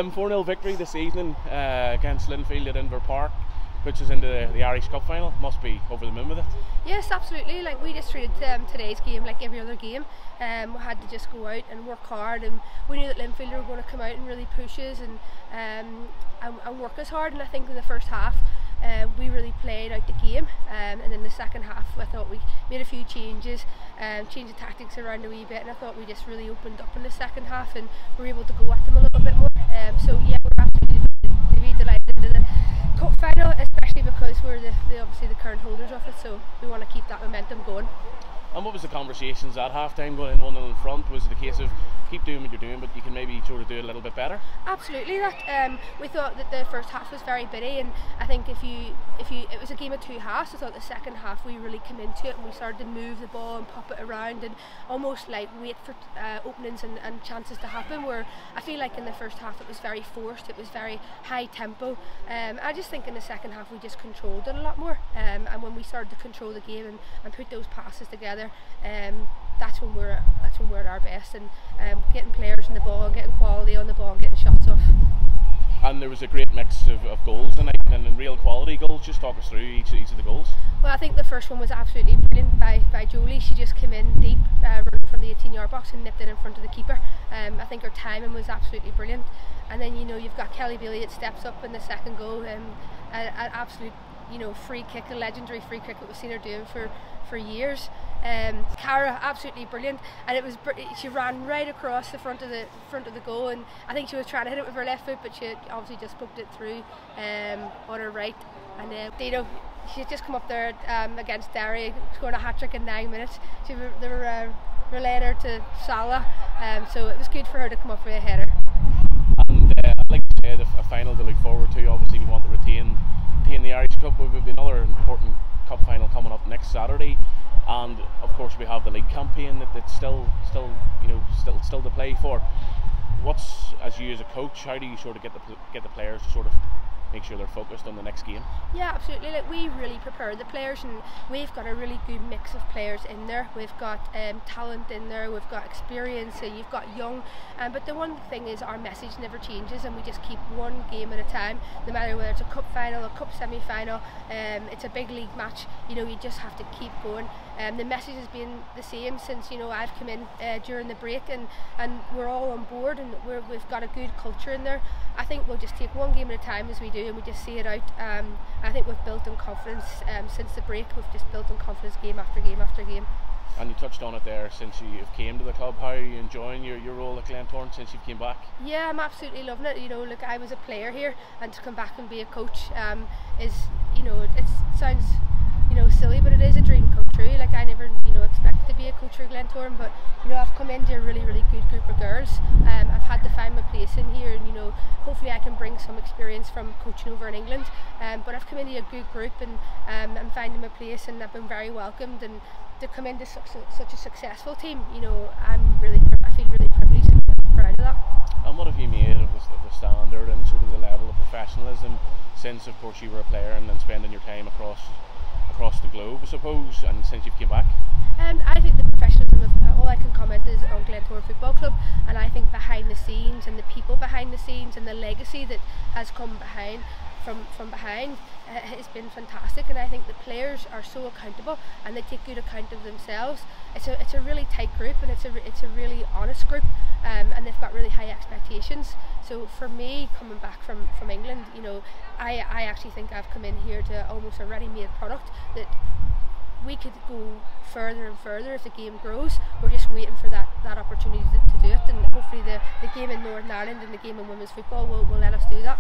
4-0 victory this evening against Linfield at Inver Park, which is into the Irish Cup final. Must be over the moon with it. Yes, absolutely. Like, we just treated today's game like every other game. We had to just go out and work hard, and we knew that Linfield were going to come out and really push us and work us hard. And I think in the first half we really played out the game, and in the second half I thought we made a few changes, changed the tactics around a wee bit, and I thought we just really opened up in the second half and were able to go at them a little bit more. So yeah, we're absolutely delighted into the cup final, especially because we're obviously the current holders of it, so we want to keep that momentum going. And what was the conversations at half time going in 1-0 in front? Was it a case of keep doing what you're doing, but you can maybe sort of do it a little bit better? Absolutely. We thought that the first half was very bitty, and I think if you it was a game of two halves. I thought the second half we really came into it and we started to move the ball and pop it around and almost like wait for openings and chances to happen, where I feel like in the first half it was very forced, it was very high tempo. I just think in the second half we just controlled it a lot more, and when we started to control the game and put those passes together, that's when we're at our best, and getting players in the ball and getting quality on the ball and getting shots off. And there was a great mix of goals tonight, and real quality goals. Just talk us through each of the goals. Well, I think the first one was absolutely brilliant by Jolie. She just came in deep, running from the 18-yard box and nipped it in front of the keeper. I think her timing was absolutely brilliant. And then you've got Kelly Bailey that steps up in the second goal, an absolute free kick, a legendary free kick that we've seen her doing for years. Cara, absolutely brilliant, and she ran right across the front of the goal, and I think she was trying to hit it with her left foot, but she obviously just poked it through on her right. And Dino, she's just come up there against Derry, scoring a hat-trick in 9 minutes. They were relaying her to Salah, so it was good for her to come up with a header. And I'd like to say a final to look forward to. Obviously we want to retain the Irish Cup. We've another important cup final coming up next Saturday, and of course we have the league campaign that's still to play for. What's, as you as a coach, how do you sort of get the players to sort of make sure they're focused on the next game? Yeah, absolutely. Like, we really prepare the players, and we've got a really good mix of players in there. We've got talent in there, we've got experience, you've got young, but the one thing is our message never changes, and we just keep one game at a time, no matter whether it's a cup final, a cup semi-final, it's a big league match. You just have to keep going. The message has been the same since I've come in during the break, and we're all on board, and we've got a good culture in there. I think we'll just take one game at a time as we do, and we just see it out. I think we've built on confidence since the break. We've just built on confidence game after game after game. And you touched on it there, since you've came to the club. How are you enjoying your role at Glentoran since you came back? Yeah, I'm absolutely loving it. Look, I was a player here, and to come back and be a coach is, it sounds silly, but it is a dream come true. Like, I never expected to be a coach for Glentoran, but I've come into a really good group of girls. I've had to find my place in here, and hopefully I can bring some experience from coaching over in England, but I've come into a good group, and I'm finding my place, and I've been very welcomed. And to come into such a successful team, I feel really privileged and proud of that. And what have you made of the standard and sort of the level of professionalism since, of course, you were a player and spending your time across the globe, I suppose, and since you've came back? I think the professionalism of all I can comment is on Glentoran Football Club, and I think behind the scenes and the people behind the scenes and the legacy that has come from behind has been fantastic. And I think the players are so accountable, and they take good account of themselves. It's a really tight group, and it's a really honest group, and they've got really high expectations. So for me, coming back from England, I actually think I've come in here to almost a ready-made product that we could go further and further if the game grows. We're just waiting for that opportunity to do it, and hopefully the game in Northern Ireland and the game in women's football will let us do that.